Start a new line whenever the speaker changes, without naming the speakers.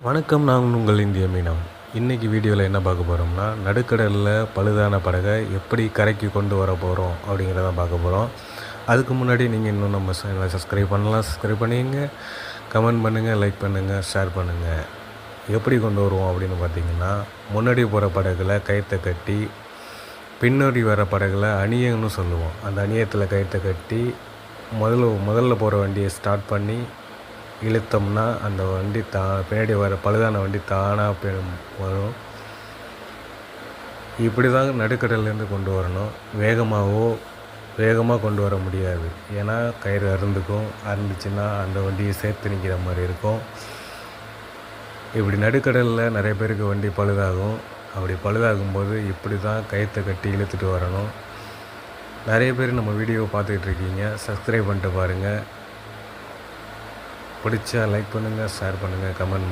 வணக்கம், நான் உங்கள் இந்திய மீனவன். இன்றைக்கி வீடியோவில் என்ன பார்க்க போகிறோம்னா, நடுக்கடலில் பழுதான படகை எப்படி கரைக்கு கொண்டு வர போகிறோம் அப்படிங்கிறத பார்க்க போகிறோம். அதுக்கு முன்னாடி நீங்கள் இன்னும் நம்ம சேனலை சப்ஸ்கிரைப் பண்ணலாம், சப்ஸ்கிரைப் பண்ணிங்க, கமெண்ட் பண்ணுங்கள், லைக் பண்ணுங்கள், ஷேர் பண்ணுங்கள். எப்படி கொண்டு வருவோம் அப்படின்னு பார்த்தீங்கன்னா, முன்னாடி போகிற படகுல கயிற்றை கட்டி, பின்னாடி வர படகுல அணியன்னு சொல்லுவோம். அந்த அணியத்தில் கயிற்றை கட்டி முதல்ல போகிற வண்டியை ஸ்டார்ட் பண்ணி இழுத்தோம்னா அந்த வண்டி பின்னாடி வர பழுதான வண்டி தானாக வரும். இப்படி தான் நடுக்கடல்லேருந்து கொண்டு வரணும். வேகமாக கொண்டு வர முடியாது. ஏன்னா கயிறு அறுந்துச்சுன்னா அந்த வண்டியை சேர்த்து நிற்கிற மாதிரி இருக்கும். இப்படி நடுக்கடலில் நிறைய பேருக்கு வண்டி பழுதாகும். அப்படி பழுதாகும்போது இப்படி தான் கயிற்றை கட்டி இழுத்துட்டு வரணும். நிறைய பேர் நம்ம வீடியோவை பார்த்துக்கிட்டு இருக்கீங்க. சப்ஸ்கிரைப் பண்ணிட்டு பாருங்கள். பிடிச்சா லைக் பண்ணுங்கள், ஷேர் பண்ணுங்கள், கமெண்ட் பண்ணுங்கள்.